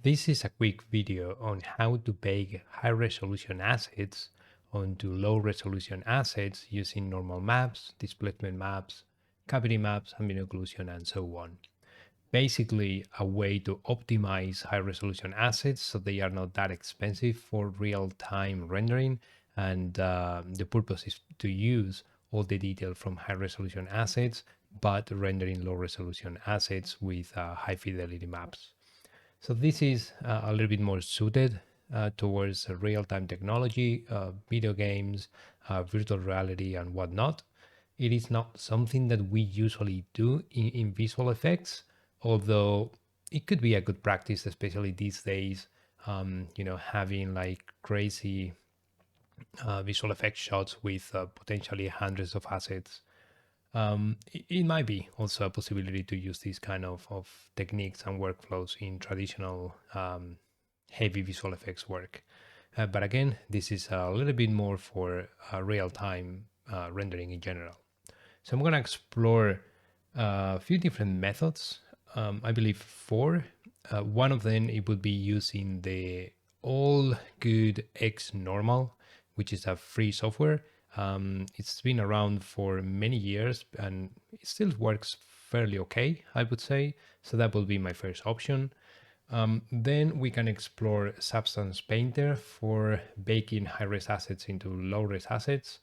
This is a quick video on how to bake high-resolution assets onto low-resolution assets using normal maps, displacement maps, cavity maps, ambient occlusion, and so on. Basically, a way to optimize high-resolution assets so they are not that expensive for real-time rendering, and the purpose is to use all the detail from high-resolution assets, but rendering low-resolution assets with high-fidelity maps. So this is a little bit more suited towards real-time technology, video games, virtual reality, and whatnot. It is not something that we usually do in visual effects, although it could be a good practice, especially these days. Having like crazy visual effects shots with potentially hundreds of assets. It might be also a possibility to use these kind of techniques and workflows in traditional heavy visual effects work. But again, this is a little bit more for real-time rendering in general. So I'm going to explore a few different methods. I believe 4. One of them, it would be using the all good XNormal, which is a free software. It's been around for many years and it still works fairly okay, I would say. So that will be my first option. Then we can explore Substance Painter for baking high-res assets into low-res assets.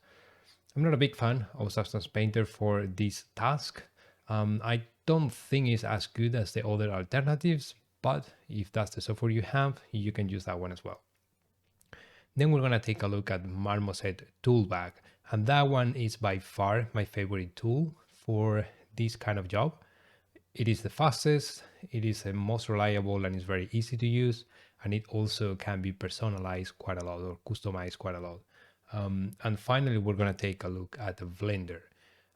I'm not a big fan of Substance Painter for this task. I don't think it's as good as the other alternatives, but if that's the software you have, you can use that one as well. Then we're going to take a look at Marmoset Toolbag, and that one is by far my favorite tool for this kind of job. It is the fastest, it is the most reliable, and it's very easy to use, and it also can be personalized quite a lot or customized quite a lot. And finally, we're going to take a look at Blender.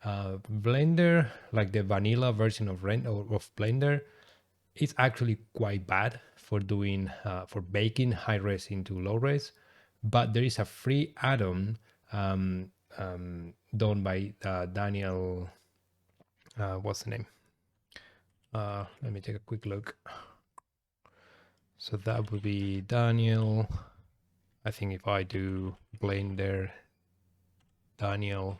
Blender, like the vanilla version of Blender, it's actually quite bad for doing for baking high res into low res, but there is a free add-on done by Daniel. What's the name? Let me take a quick look. So that would be Daniel. I think if I do Blender, Daniel.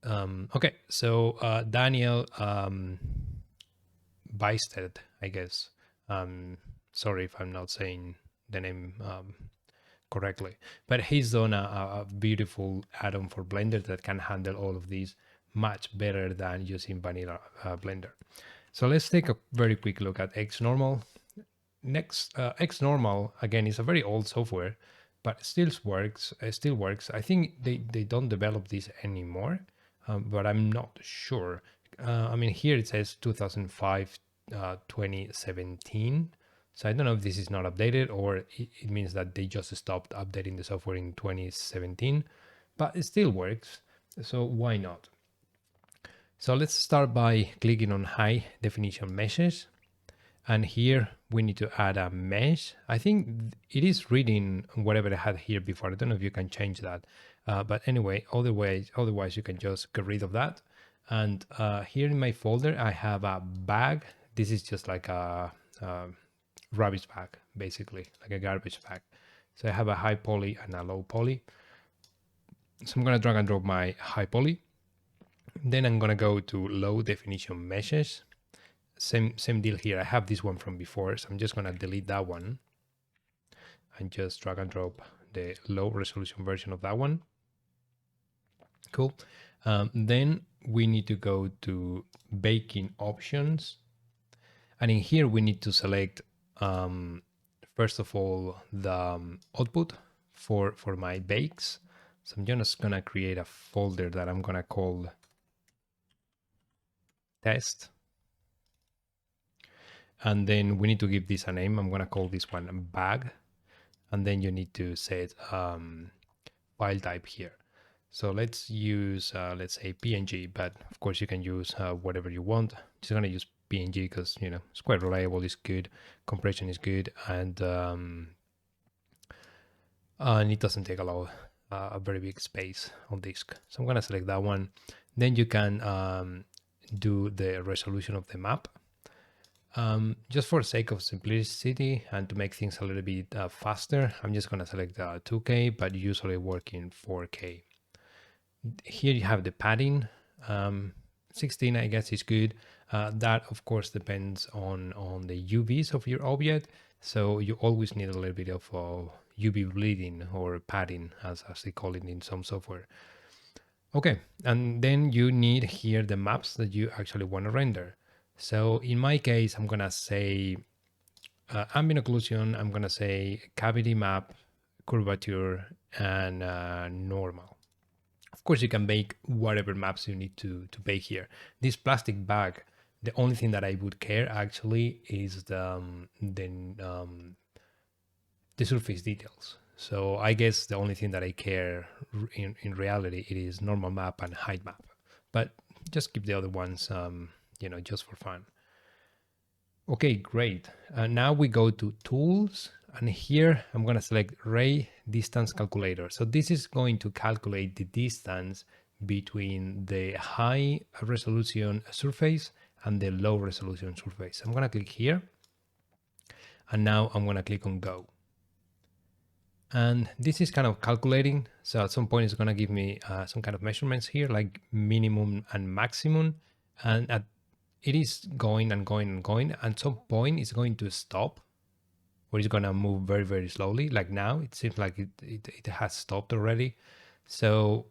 Okay, so Daniel Beisted, I guess. Sorry if I'm not saying the name correctly, but he's done a beautiful add-on for Blender that can handle all of these much better than using vanilla Blender. So let's take a very quick look at XNormal. Next, XNormal, again, is a very old software, but it still works. I think they don't develop this anymore, but I'm not sure. I mean, here it says 2005, 2017. So I don't know if this is not updated or it means that they just stopped updating the software in 2017, but it still works. So why not? So let's start by clicking on high definition meshes. And here we need to add a mesh. I think it is reading whatever I had here before. I don't know if you can change that. But anyway, otherwise you can just get rid of that. And here in my folder, I have a bag. This is just like a rubbish bag, basically, like a garbage bag. So I have a high poly and a low poly. So I'm going to drag and drop my high poly. Then I'm going to go to low definition meshes. Same deal here. I have this one from before, so I'm just going to delete that one and just drag and drop the low resolution version of that one. Cool. Then we need to go to baking options. And in here, we need to select, first of all, the output for my bakes. So I'm just going to create a folder that I'm going to call test. And then we need to give this a name. I'm going to call this one bag. And then you need to set file type here. So let's use, let's say PNG, but of course you can use whatever you want. Just going to use PNG because, you know, it's quite reliable, it's good, compression is good, and it doesn't take a very big space on disk. So I'm going to select that one. Then you can do the resolution of the map. Just for sake of simplicity and to make things a little bit faster, I'm just going to select 2K, but usually work in 4K. Here you have the padding. 16, I guess, is good. That, of course, depends on the UVs of your object. So you always need a little bit of UV bleeding or padding, as they call it in some software. Okay, and then you need here the maps that you actually want to render. So in my case, I'm gonna say ambient occlusion, I'm gonna say cavity map, curvature, and normal. Of course, you can make whatever maps you need to bake here. This plastic bag, the only thing that I would care actually is the surface details. So I guess the only thing that I care in reality it is normal map and height map. But just keep the other ones, just for fun. Okay, great. Now we go to tools, and here I'm going to select ray distance calculator. So this is going to calculate the distance between the high resolution surface and the low resolution surface. I'm going to click here, and now I'm going to click on go. And this is kind of calculating. So at some point it's going to give me some kind of measurements here, like minimum and maximum. And it is going and going and going. At some point it's going to stop, or it's going to move very, very slowly. Like now, it seems like it has stopped already. So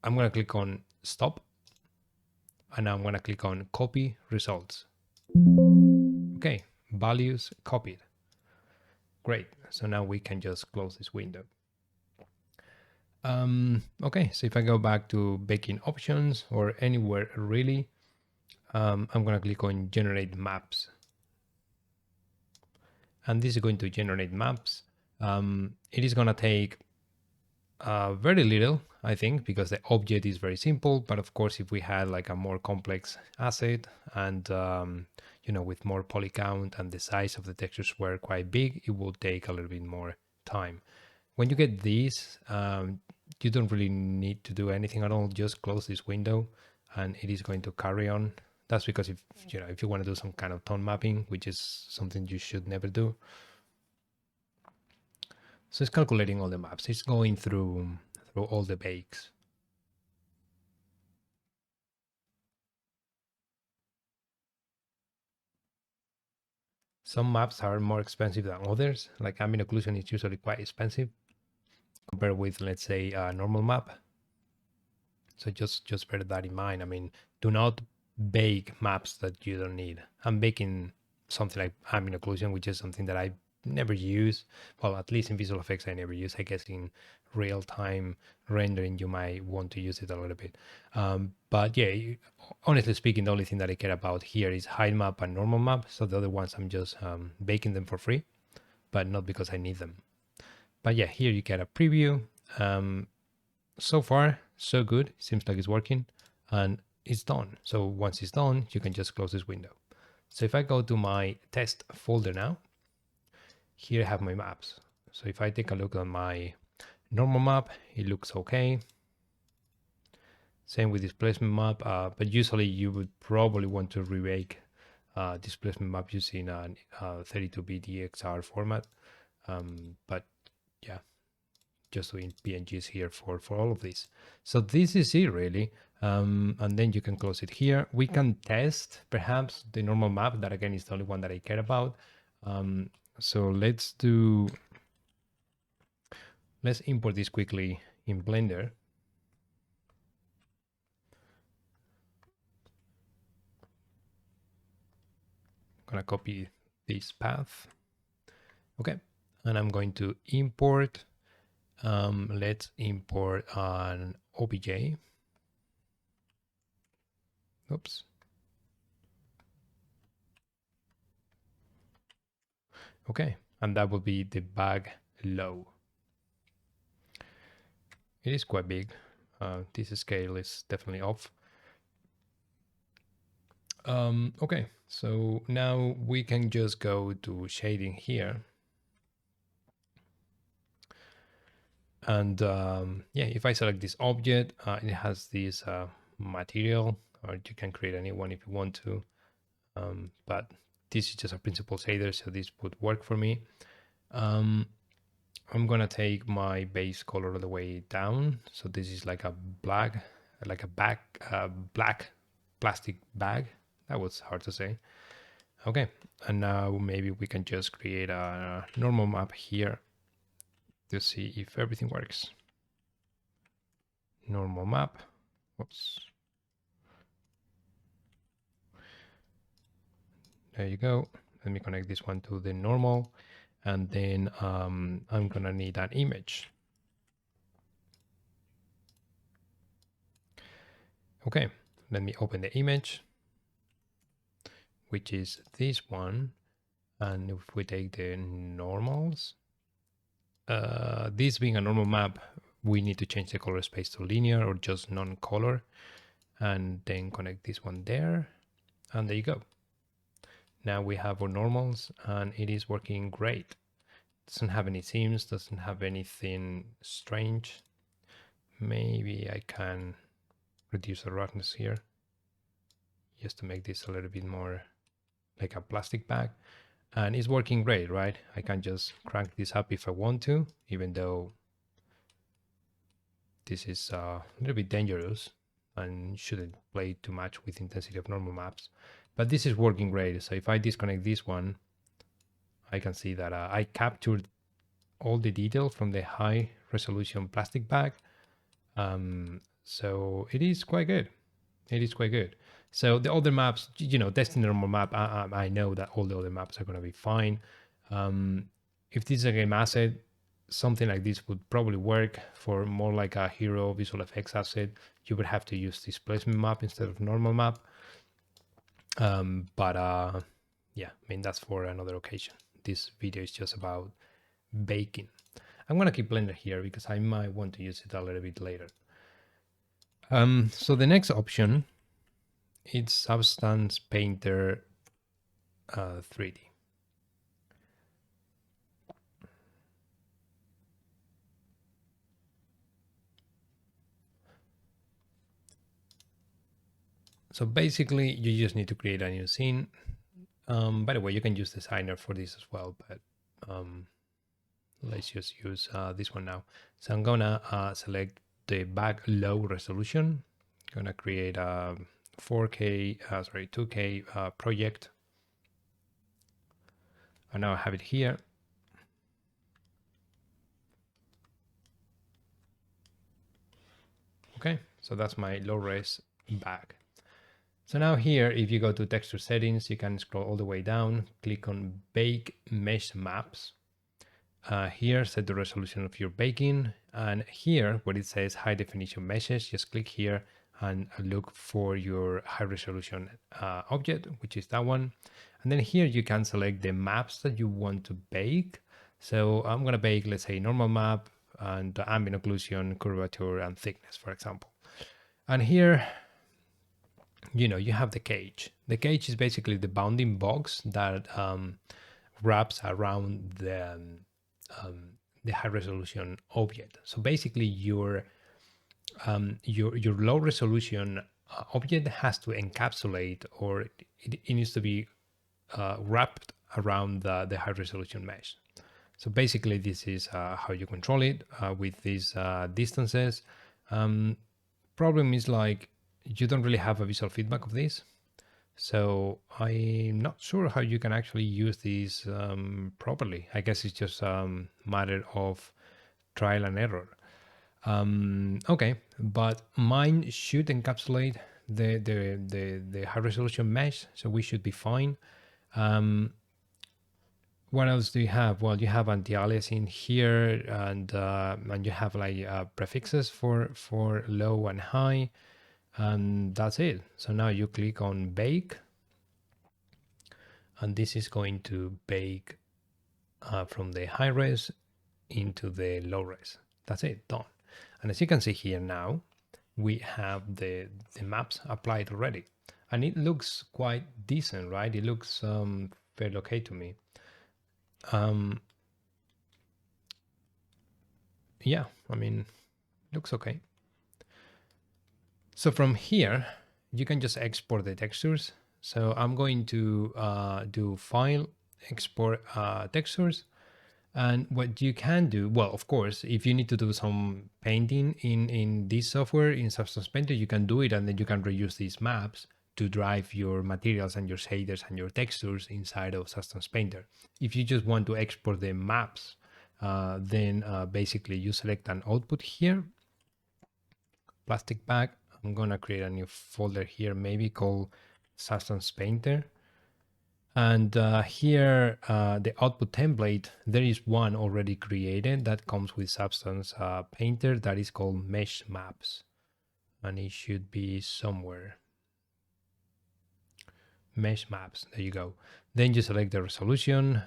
I'm going to click on stop. And I'm going to click on copy results. Okay, values copied. Great. So now we can just close this window. Okay, so if I go back to baking options or anywhere really, I'm going to click on generate maps. And this is going to generate maps. It is going to take very little, I think, because the object is very simple. But of course, if we had like a more complex asset and, with more poly count and the size of the textures were quite big, it will take a little bit more time. When you get these, you don't really need to do anything at all. Just close this window and it is going to carry on. That's because if you want to do some kind of tone mapping, which is something you should never do. So it's calculating all the maps. It's going through all the bakes. Some maps are more expensive than others. Like ambient occlusion is usually quite expensive compared with, let's say, a normal map. So just bear that in mind. I mean, do not bake maps that you don't need. I'm baking something like ambient occlusion, which is something that I never use. Well, at least in visual effects, I never use. I guess in real-time rendering, you might want to use it a little bit. But yeah, honestly speaking, the only thing that I care about here is height map and normal map. So the other ones, I'm just baking them for free, but not because I need them. But yeah, here you get a preview. So far, so good. Seems like it's working and it's done. So once it's done, you can just close this window. So if I go to my test folder now, here I have my maps. So if I take a look at my normal map, it looks okay. Same with displacement map, but usually you would probably want to remake displacement map using a 32-bit DXR format. But yeah, just doing PNGs here for all of this. So this is it really. And then you can close it here. We can test perhaps the normal map. That again is the only one that I care about. So let's import this quickly in Blender. I'm gonna copy this path. Okay, and I'm going to import. Let's import an OBJ. Oops. Okay, and that will be the bag low. It is quite big. This scale is definitely off. Okay, so now we can just go to shading here. And yeah, if I select this object, it has this material, or you can create a new one if you want to. But this is just a principal shader, so this would work for me. I'm gonna take my base color all the way down. So this is like a black, black plastic bag. That was hard to say. Okay, and now maybe we can just create a normal map here to see if everything works. Normal map. Oops. There you go. Let me connect this one to the normal, and then I'm gonna need an image. Okay, let me open the image, which is this one. And if we take the normals, this being a normal map, we need to change the color space to linear or just non-color, and then connect this one there, and there you go. Now we have our normals, and it is working great. Doesn't have any seams, doesn't have anything strange. Maybe I can reduce the roughness here just to make this a little bit more like a plastic bag. And it's working great, right? I can just crank this up if I want to, even though this is a little bit dangerous and shouldn't play too much with intensity of normal maps. But this is working great. So if I disconnect this one, I can see that I captured all the detail from the high resolution plastic bag. So it is quite good. It is quite good. So the other maps, testing the normal map, I know that all the other maps are going to be fine. If this is a game asset, something like this would probably work. For more like a hero visual effects asset, you would have to use displacement map instead of normal map. Yeah, I mean, that's for another occasion. This video is just about baking. I'm going to keep Blender here because I might want to use it a little bit later. So the next option, it's Substance Painter 3D. So basically, you just need to create a new scene. By the way, you can use Designer for this as well, but let's just use this one now. So I'm gonna select the back low resolution. I'm gonna create a 2K project. And now I have it here. Okay, so that's my low res back. So now here, if you go to texture settings, you can scroll all the way down, click on bake mesh maps. Here, set the resolution of your baking. And here, where it says high definition meshes, just click here and look for your high resolution object, which is that one. And then here you can select the maps that you want to bake. So I'm going to bake, let's say, normal map and ambient occlusion, curvature, and thickness, for example. And here, you have the cage. The cage is basically the bounding box that wraps around the high resolution object. So basically, your low resolution object has to encapsulate, or it needs to be wrapped around the high resolution mesh. So basically, this is how you control it with these distances. Problem is, like, you don't really have a visual feedback of this. So I'm not sure how you can actually use these properly. I guess it's just a matter of trial and error. Okay, but mine should encapsulate the high resolution mesh, so we should be fine. What else do you have? Well, you have anti-aliasing here, and you have like prefixes for low and high, and that's it. So now you click on bake, and this is going to bake from the high res into the low res. That's it, done. And as you can see here now, we have the maps applied already, and it looks quite decent, right? It looks fairly okay to me. Yeah, I mean, looks okay. So from here, you can just export the textures. So I'm going to do File, Export Textures. And what you can do, well, of course, if you need to do some painting in this software, in Substance Painter, you can do it, and then you can reuse these maps to drive your materials and your shaders and your textures inside of Substance Painter. If you just want to export the maps, then basically you select an output here, plastic bag. I'm gonna create a new folder here, maybe called Substance Painter. And here, the output template, there is one already created that comes with Substance Painter that is called Mesh Maps. And it should be somewhere. Mesh Maps, there you go. Then you select the resolution.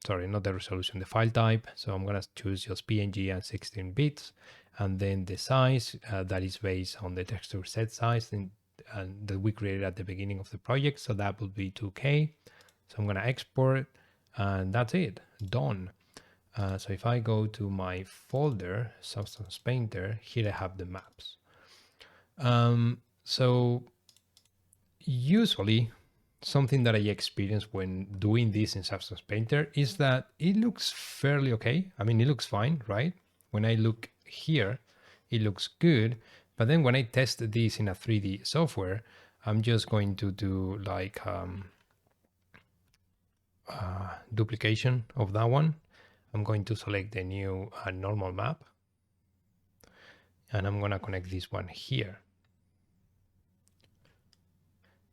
Sorry, not the resolution, the file type. So I'm gonna choose just PNG and 16 bits. And then the size that is based on the texture set size and that we created at the beginning of the project. So that will be 2K. So I'm gonna export and that's it, done. So if I go to my folder, Substance Painter, here I have the maps. So usually something that I experience when doing this in Substance Painter is that it looks fairly okay. I mean, it looks fine, right? When I look here, it looks good. But then when I test this in a 3D software, I'm just going to do like duplication of that one. I'm going to select the new normal map. And I'm going to connect this one here.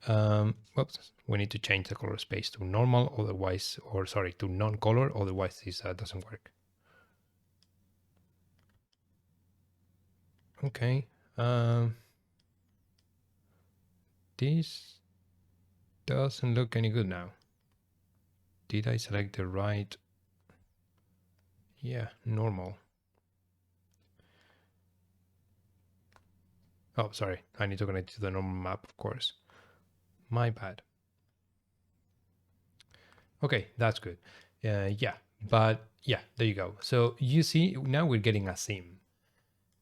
Whoops, we need to change the color space to normal, otherwise, or sorry, to non-color, otherwise this doesn't work. Okay, this doesn't look any good now. Did I select the right? Yeah, normal. Oh, sorry, I need to connect to the normal map, of course. My bad. Okay, that's good. Yeah, but yeah, there you go. So you see, now we're getting a seam.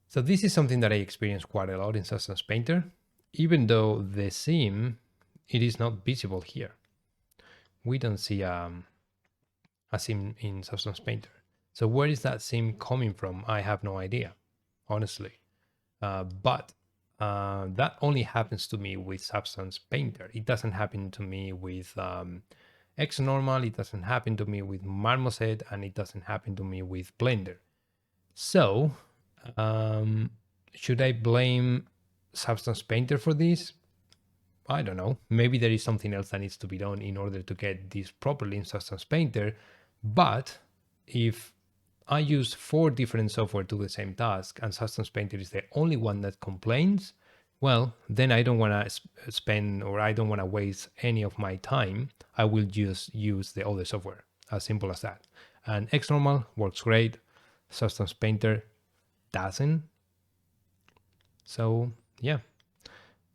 So this is something that I experience quite a lot in Substance Painter, even though the seam, it is not visible here. We don't see a seam in Substance Painter. So where is that seam coming from? I have no idea, honestly. But that only happens to me with Substance Painter. It doesn't happen to me with XNormal, it doesn't happen to me with Marmoset, and it doesn't happen to me with Blender. So, should I blame Substance Painter for this? I don't know. Maybe there is something else that needs to be done in order to get this properly in Substance Painter. But if I use 4 different software to do the same task and Substance Painter is the only one that complains, well, then I don't want to spend, or I don't want to waste any of my time. I will just use the other software, as simple as that. And XNormal works great. Substance Painter doesn't. So yeah,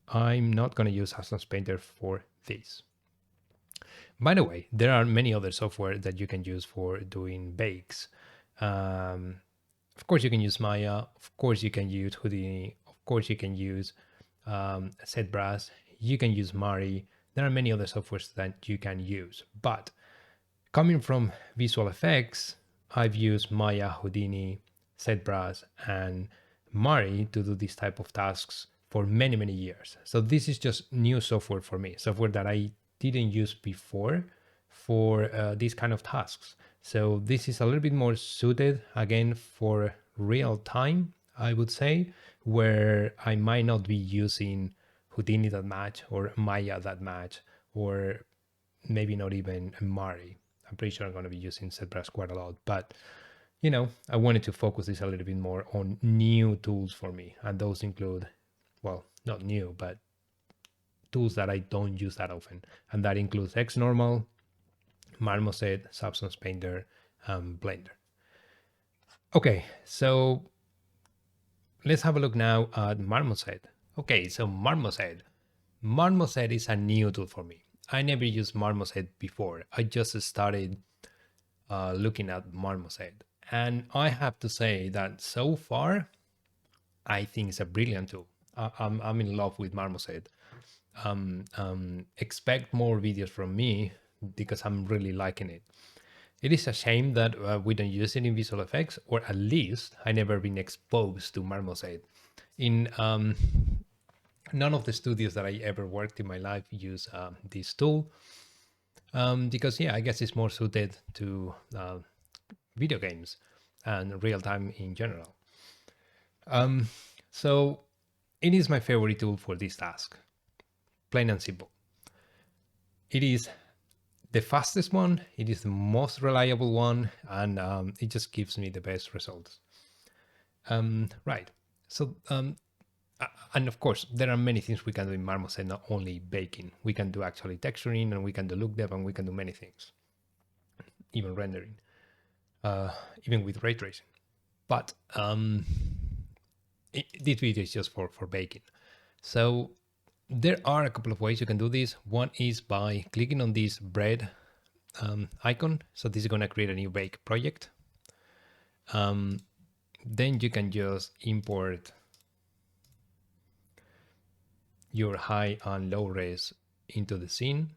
I'm not going to use Substance Painter for this. By the way, there are many other software that you can use for doing bakes. Of course, you can use Maya. Of course, you can use Houdini. Of course, you can use ZBrush. You can use Mari. There are many other softwares that you can use. But coming from visual effects, I've used Maya, Houdini, ZBrush, and Mari to do this type of tasks for many, many years. So this is just new software for me, software that I didn't use before for these kind of tasks. So this is a little bit more suited again for real time, I would say, where I might not be using Houdini that much or Maya that much, or maybe not even Mari. I'm pretty sure I'm going to be using ZBrush quite a lot, but you know, I wanted to focus this a little bit more on new tools for me. And those include, well, not new, but tools that I don't use that often. And that includes XNormal, Marmoset, Substance Painter, Blender. Okay, so let's have a look now at Marmoset. Okay, so Marmoset. Marmoset is a new tool for me. I never used Marmoset before. I just started looking at Marmoset. And I have to say that so far, I think it's a brilliant tool. I'm in love with Marmoset. expect more videos from me because I'm really liking it. It is a shame that we don't use it in visual effects, or at least I never been exposed to Marmoset. In none of the studios that I ever worked in my life use this tool because, yeah, I guess it's more suited to video games and real time in general. So it is my favorite tool for this task, plain and simple. It is the fastest one, it is the most reliable one, and it just gives me the best results. Right. So, and of course, there are many things we can do in Marmoset, not only baking. We can do actually texturing, and we can do look dev, and we can do many things, even rendering, even with ray tracing. But this video is just for baking. So there are a couple of ways you can do this. One is by clicking on this bread icon. So this is going to create a new bake project. Then you can just import your high and low res into the scene.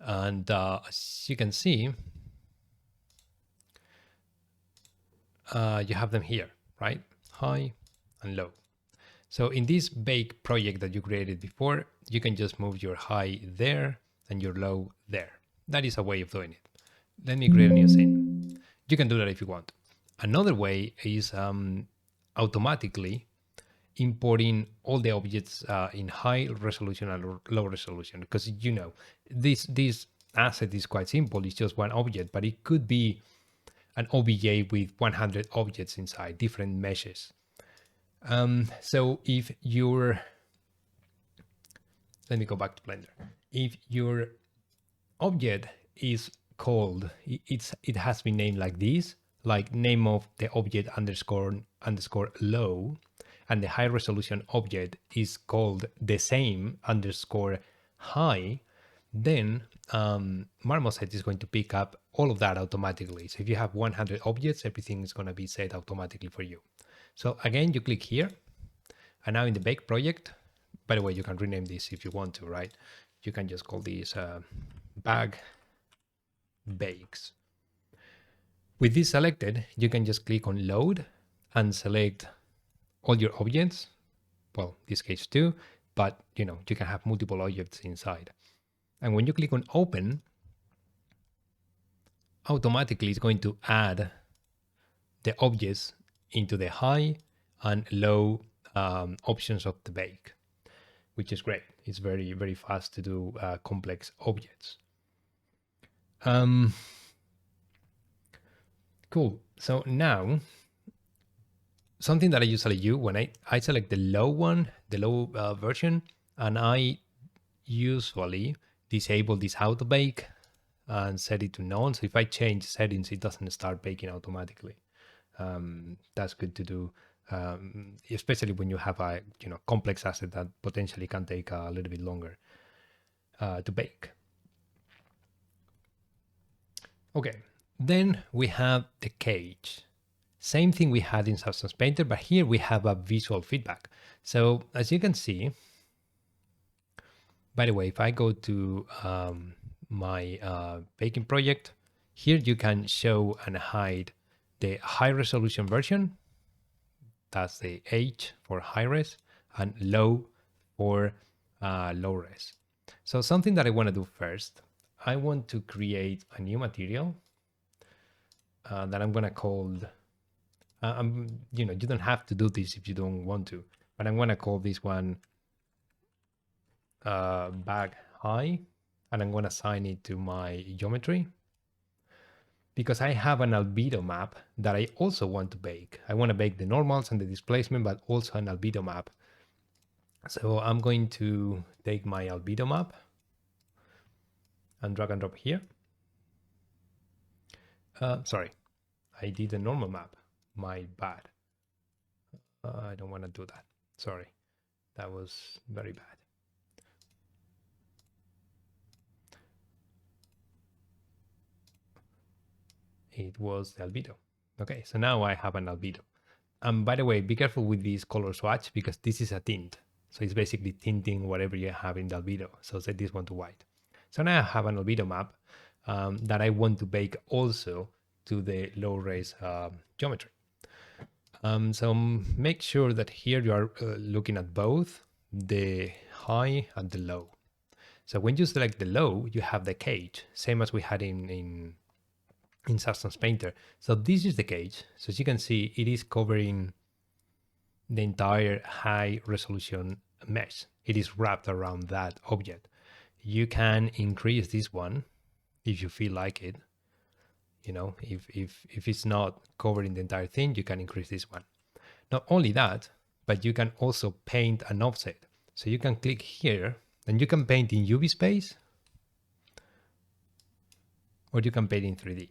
And as you can see, you have them here, right? High and low. So in this bake project that you created before, you can just move your high there and your low there. That is a way of doing it. Let me create a new scene. You can do that if you want. Another way is automatically importing all the objects in high resolution and low resolution, because you know this asset is quite simple. It's just one object, but it could be an OBJ with 100 objects inside, different meshes. So if you're, let me go back to Blender. If your object is called, it has been named like this, like name of the object underscore low, and the high resolution object is called the same underscore high, then Marmoset is going to pick up all of that automatically. So if you have 100 objects, everything is going to be set automatically for you. So again, you click here, and now in the bake project, by the way, you can rename this if you want to, right? You can just call this bag bakes. With this selected, you can just click on load and select all your objects. Well, this case two, but you know, you can have multiple objects inside. And when you click on open, automatically it's going to add the objects into the high and low options of the bake, which is great. It's very, very fast to do complex objects. Cool. So now, something that I usually do when I select the low one, the low version, and I usually disable this auto bake and set it to none. So if I change settings, it doesn't start baking automatically. That's good to do, especially when you have a complex asset that potentially can take a little bit longer to bake. Okay, then we have the cage. Same thing we had in Substance Painter, but here we have a visual feedback. So as you can see, by the way, if I go to my baking project, here you can show and hide the high resolution version. That's the H for high res, and low for low res. So something that I want to do first, I want to create a new material that I'm going to call, you don't have to do this if you don't want to, but I'm going to call this one bag high, and I'm going to assign it to my geometry, because I have an albedo map that I also want to bake. I want to bake the normals and the displacement, but also an albedo map. So I'm going to take my albedo map and drag and drop here. Sorry, I did a normal map. My bad. I don't want to do that. Sorry, that was very bad. It was the albedo. Okay, so now I have an albedo. And by the way, be careful with this color swatch because this is a tint. So it's basically tinting whatever you have in the albedo. So set this one to white. So now I have an albedo map that I want to bake also to the low res geometry. So make sure that here you are looking at both the high and the low. So when you select the low, you have the cage, same as we had in Substance Painter. So this is the cage. So as you can see, it is covering the entire high resolution mesh. It is wrapped around that object. You can increase this one if you feel like it. You know, if it's not covering the entire thing, you can increase this one. Not only that, but you can also paint an offset. So you can click here and you can paint in UV space or you can paint in 3D.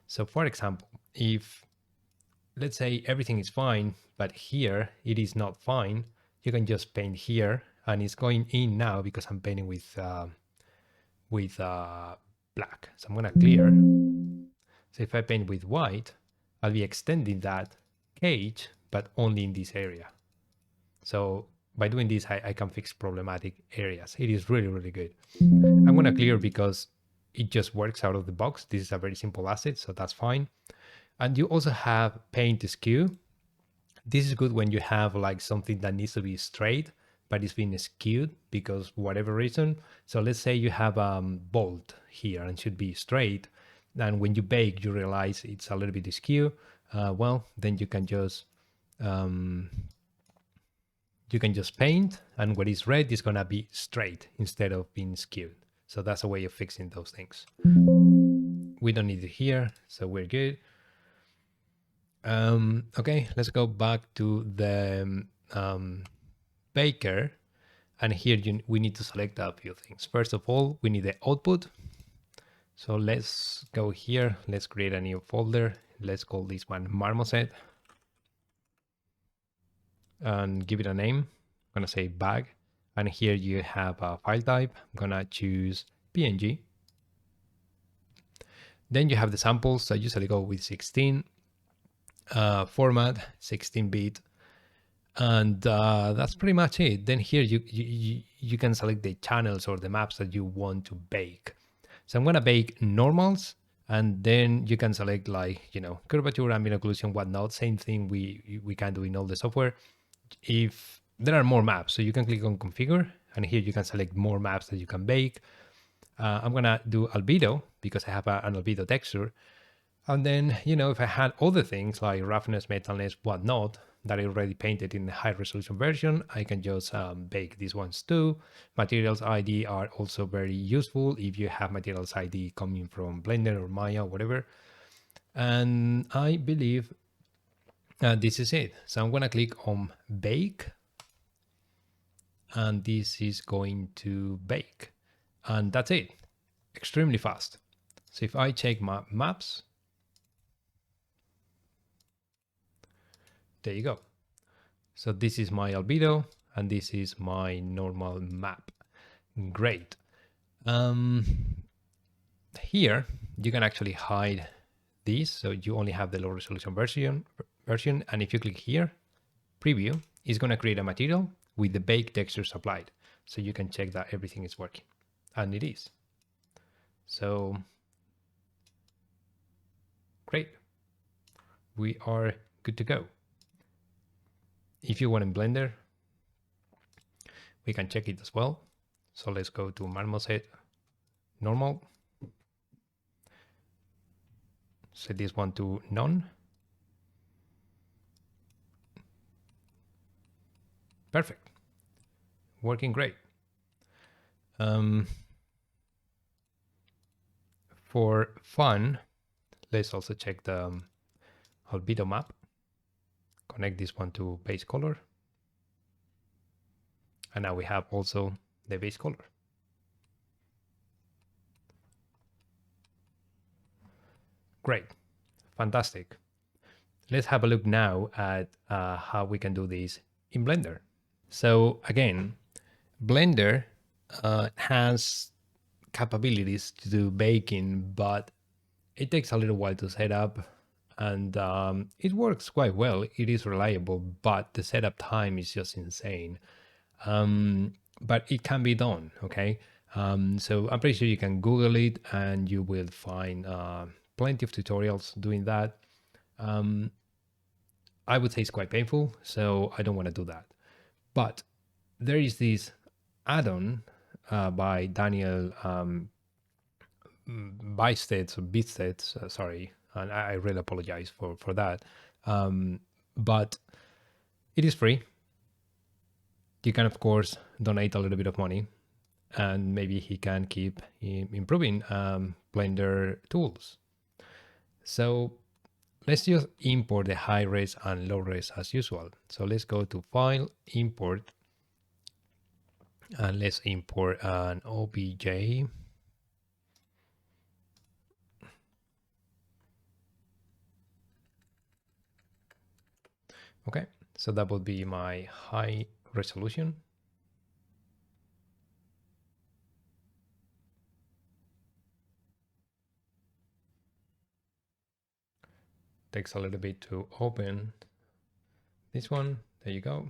So for example, if let's say everything is fine, but here it is not fine, you can just paint here and it's going in now because I'm painting with black. So I'm gonna clear. So if I paint with white, I'll be extending that cage, but only in this area. So by doing this, I can fix problematic areas. It is really, really good. I'm gonna clear because it just works out of the box. This is a very simple asset, so that's fine. And you also have paint skew. This is good when you have like something that needs to be straight, but it's being skewed because whatever reason. So let's say you have a bolt here and should be straight. And when you bake, you realize it's a little bit askew. Well, then you can just paint, and what is red is gonna be straight instead of being skewed. So that's a way of fixing those things. We don't need it here, so we're good. Okay, let's go back to the baker, and here we need to select a few things. First of all, we need the output. So let's go here. Let's create a new folder. Let's call this one Marmoset and give it a name. I'm gonna say bag, and here you have a file type. I'm gonna choose PNG. Then you have the samples. I usually go with 16 format, 16-bit, and that's pretty much it. Then here you can select the channels or the maps that you want to bake. So I'm gonna bake normals, and then you can select like, you know, curvature, ambient occlusion, whatnot. Same thing we can do in all the software. If there are more maps, so you can click on configure, and here you can select more maps that you can bake. I'm gonna do albedo because I have an albedo texture. And then, you know, if I had other things like roughness, metalness, whatnot, that I already painted in the high resolution version, I can just bake these ones too. Materials ID are also very useful if you have materials ID coming from Blender or Maya or whatever. And I believe this is it. So I'm gonna click on bake, and this is going to bake. And that's it, extremely fast. So if I check my maps, there you go. So this is my albedo, and this is my normal map. Great. Here you can actually hide these, so you only have the low resolution version. And if you click here, preview, it's going to create a material with the bake textures applied, so you can check that everything is working, and it is. So great, we are good to go. If you want in Blender, we can check it as well. So let's go to Marmoset, normal. Set this one to none. Perfect. Working great. For fun, let's also check the albedo map. Connect this one to base color. And now we have also the base color. Great, fantastic. Let's have a look now at how we can do this in Blender. So again, Blender has capabilities to do baking, but it takes a little while to set up. and it works quite well. It is reliable, but the setup time is just insane. But it can be done, okay? So I'm pretty sure you can Google it and you will find plenty of tutorials doing that. I would say it's quite painful, so I don't want to do that. But there is this add-on by Daniel Beatstead, sorry, and I really apologize for that. But it is free. You can, of course, donate a little bit of money, and maybe he can keep improving Blender tools. So let's just import the high res and low res as usual. So let's go to File, Import, and let's import an OBJ. Okay, so that would be my high resolution. Takes a little bit to open this one. There you go.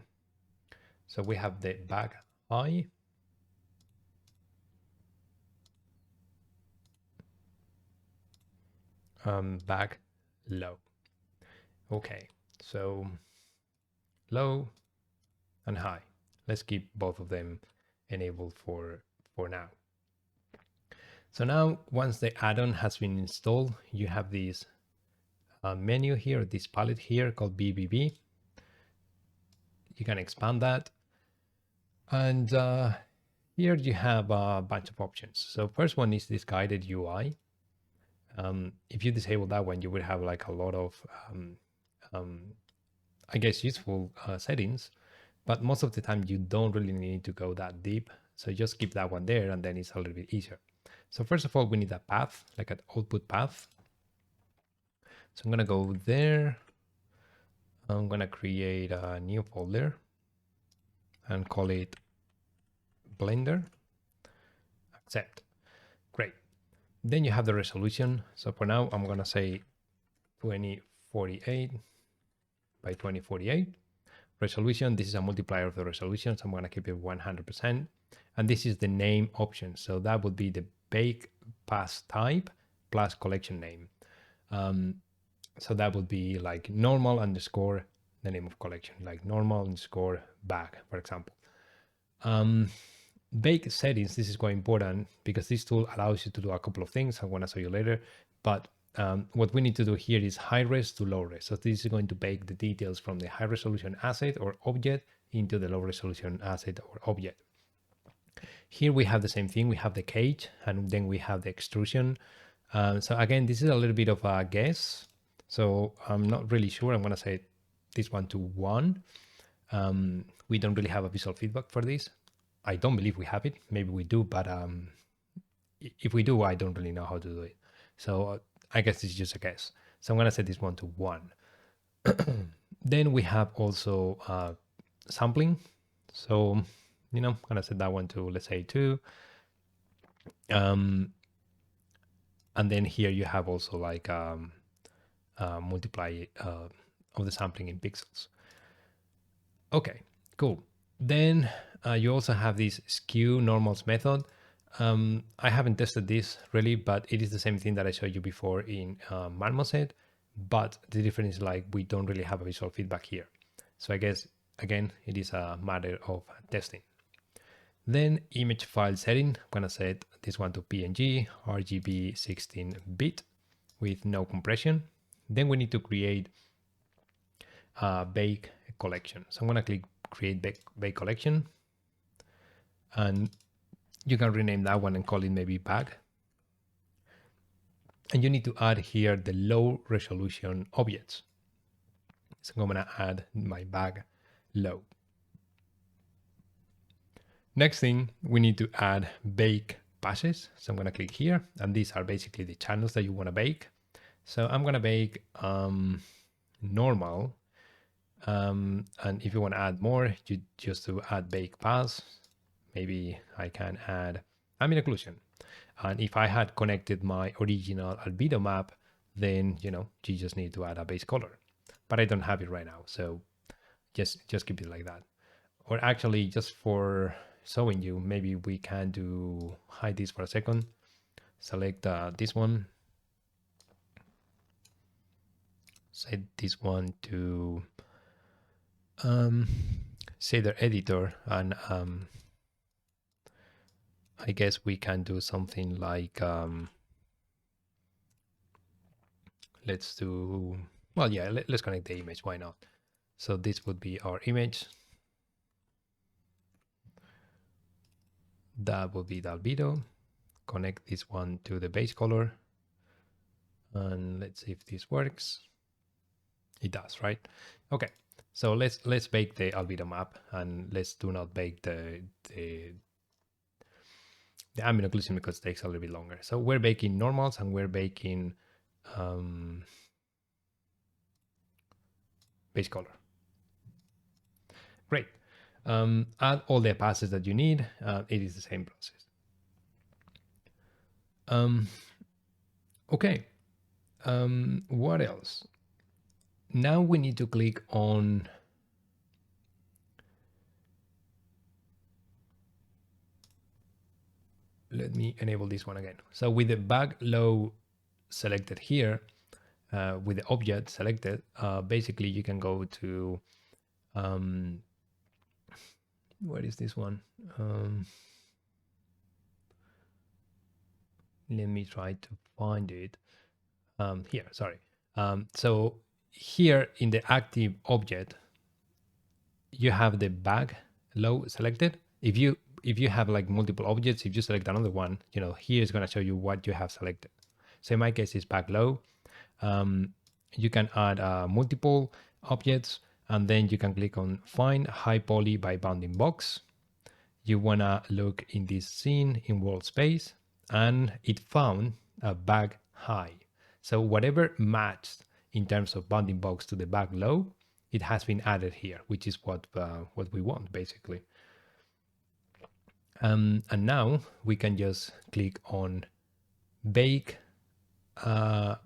So we have the back high. Back low. Okay, so low and high. Let's keep both of them enabled for now. So now, once the add-on has been installed, you have this menu here, this palette here called BBB. You can expand that. And here you have a bunch of options. So first one is this guided UI. If you disable that one, you would have like a lot of, I guess, useful settings. But most of the time, you don't really need to go that deep. So just keep that one there, and then it's a little bit easier. So first of all, we need a path, like an output path. So I'm going to go there. I'm going to create a new folder and call it Blender. Accept. Great. Then you have the resolution. So for now, I'm going to say 2048 by 2048. Resolution, this is a multiplier of the resolution, so I'm going to keep it 100%. And this is the name option. So that would be the bake pass type plus collection name. So that would be like normal underscore the name of collection, like normal underscore bag, for example. Bake settings, this is quite important because this tool allows you to do a couple of things. I want to show you later, but what we need to do here is high res to low res. So this is going to bake the details from the high resolution asset or object into the low resolution asset or object. Here we have the same thing. We have the cage and then we have the extrusion. So again, this is a little bit of a guess. So I'm not really sure. I'm going to say this one to 1. We don't really have a visual feedback for this. I don't believe we have it. Maybe we do, but if we do, I don't really know how to do it. So I guess it's just a guess. So I'm going to set this one to 1. Then we have also sampling. So, I'm going to set that one to, let's say, 2. And then here you have also like multiply of the sampling in pixels. Okay, cool. Then you also have this skew normals method. I haven't tested this really, but it is the same thing that I showed you before in Marmoset, but the difference is like we don't really have a visual feedback here. So I guess, again, it is a matter of testing. Then image file setting, I'm gonna set this one to PNG, RGB 16-bit with no compression. Then we need to create a bake collection. So I'm gonna click create bake collection, and you can rename that one and call it maybe bag. And you need to add here the low resolution objects. So I'm gonna add my bag low. Next thing, we need to add bake passes. So I'm gonna click here, and these are basically the channels that you wanna bake. So I'm gonna bake normal. And if you want to add more, you just to add bake pass. Maybe I can add ambient occlusion. And if I had connected my original albedo map, then you just need to add a base color. But I don't have it right now, so just keep it like that. Or actually, just for showing you, maybe we can hide this for a second. Select this one, set this one to shader editor, and I guess we can do something like let's do, well, yeah, let's connect the image, why not? So this would be our image. That would be the albedo. Connect this one to the base color, and let's see if this works. It does, right? Okay, so let's bake the albedo map, and let's do not bake the ambient occlusion because it takes a little bit longer. So we're baking normals, and we're baking base color. Great. Add all the passes that you need. It is the same process. Okay. What else? Now we need to click on let me enable this one again. So with the back low selected here, with the object selected, basically you can go to where is this one? Let me try to find it. Here, sorry. So here in the active object, you have the back low selected. If you have like multiple objects, if you select another one, here is going to show you what you have selected. So in my case, it's back low. You can add multiple objects, and then you can click on find high poly by bounding box. You want to look in this scene in world space, and it found a back high. So whatever matched in terms of bounding box to the back low, it has been added here, which is what we want basically. And now we can just click on bake the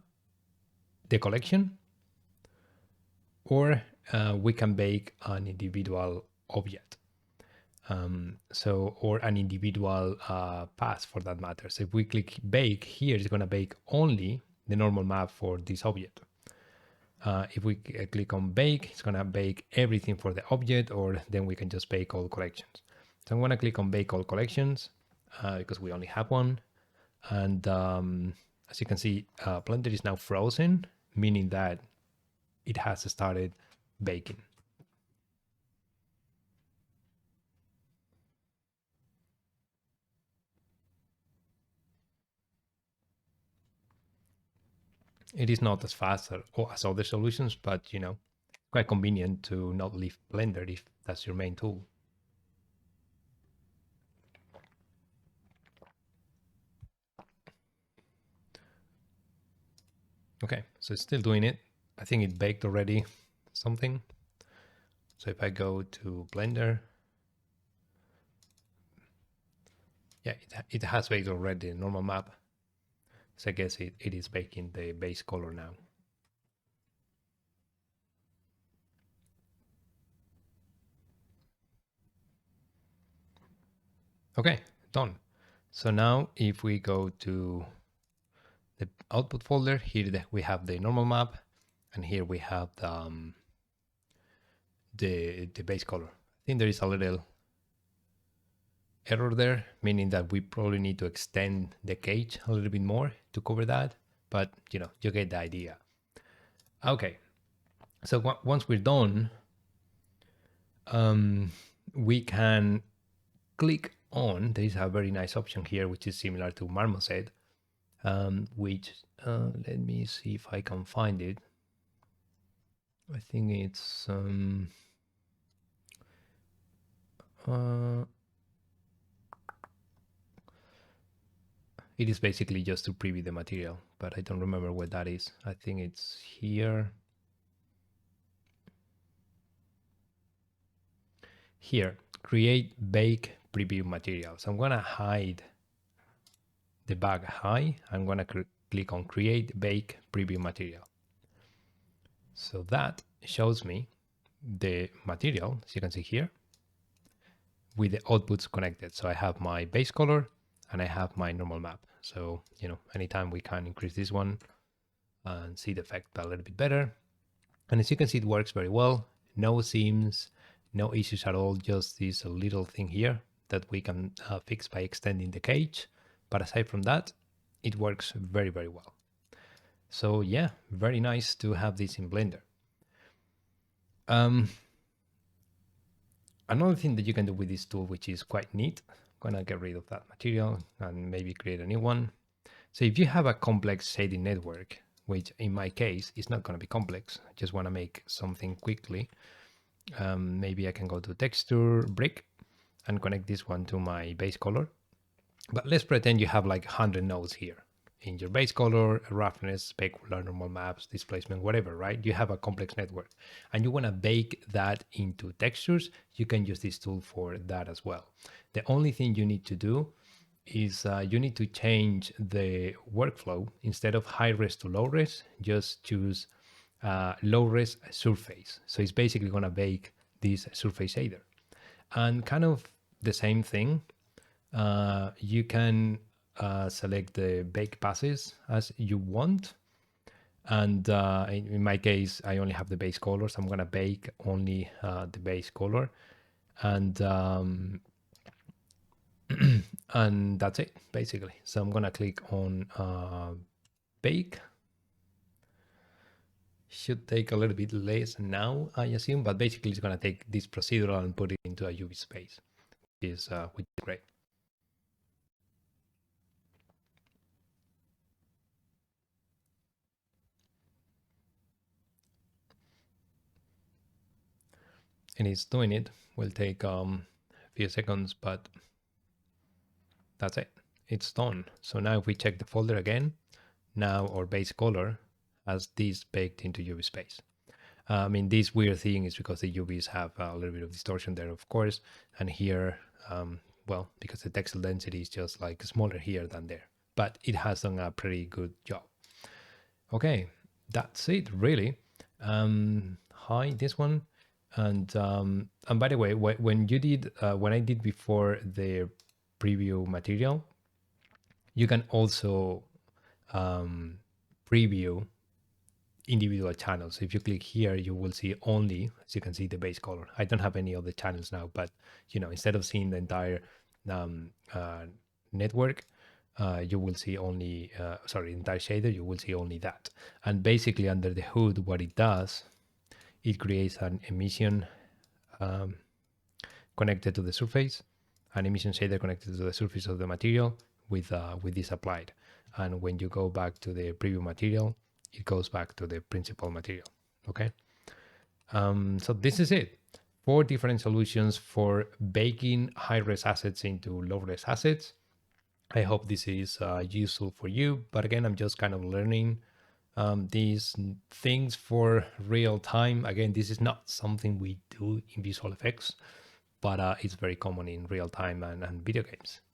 collection, or we can bake an individual object. Or an individual path for that matter. So if we click bake here, it's going to bake only the normal map for this object. If we click on bake, it's going to bake everything for the object, or then we can just bake all collections. So I'm going to click on bake all collections because we only have one. And as you can see, Blender is now frozen, meaning that it has started baking. It is not as fast as other solutions, but quite convenient to not leave Blender if that's your main tool. Okay, so it's still doing it. I think it baked already something. So if I go to Blender, yeah, it has baked already the normal map. So I guess it is baking the base color now. Okay, done. So now if we go to the output folder, here we have the normal map, and here we have the base color. I think there is a little error there, meaning that we probably need to extend the cage a little bit more to cover that, but you get the idea. Okay, so once we're done, we can click on, there is a very nice option here, which is similar to Marmoset, which, let me see if I can find it. I think it's, it is basically just to preview the material, but I don't remember what that is. I think it's here. Here, create bake preview materials. I'm gonna hide the back high. I'm gonna click on Create, Bake, Preview Material. So that shows me the material, as you can see here, with the outputs connected. So I have my base color and I have my normal map. So, anytime we can increase this one and see the effect a little bit better. And as you can see, it works very well. No seams, no issues at all. Just this little thing here that we can fix by extending the cage. But aside from that, it works very, very well. So yeah, very nice to have this in Blender. Another thing that you can do with this tool, which is quite neat, I'm gonna get rid of that material and maybe create a new one. So if you have a complex shading network, which in my case is not gonna be complex, I just wanna make something quickly. Maybe I can go to texture brick and connect this one to my base color. But let's pretend you have like 100 nodes here in your base color, roughness, specular, normal maps, displacement, whatever, right? You have a complex network and you want to bake that into textures. You can use this tool for that as well. The only thing you need to do is you need to change the workflow. Instead of high res to low res, just choose low res surface. So it's basically going to bake this surface shader. And kind of the same thing, you can select the bake passes as you want. And in my case, I only have the base color, so I'm going to bake only the base color. And and that's it, basically. So I'm going to click on bake. Should take a little bit less now, I assume, but basically it's going to take this procedural and put it into a UV space, which is great. And it's doing it. Will take a few seconds, but that's it. It's done. So now if we check the folder again, now our base color has this baked into UV space. I mean, this weird thing is because the UVs have a little bit of distortion there, of course. And here, well, because the texel density is just like smaller here than there, but it has done a pretty good job. Okay, that's it, really. Hi, this one. And by the way, when you did, when I did before the preview material, you can also preview individual channels. If you click here, you will see only, as you can see, the base color. I don't have any other channels now, but instead of seeing the entire network, you will see only, sorry, entire shader, you will see only that. And basically under the hood, what it does, it creates an emission connected to the surface, an emission shader connected to the surface of the material with this applied. And when you go back to the preview material, it goes back to the principal material. Okay. So this is it. 4 different solutions for baking high-res assets into low-res assets. I hope this is useful for you. But again, I'm just kind of learning these things for real time. Again, this is not something we do in visual effects, but it's very common in real time and video games.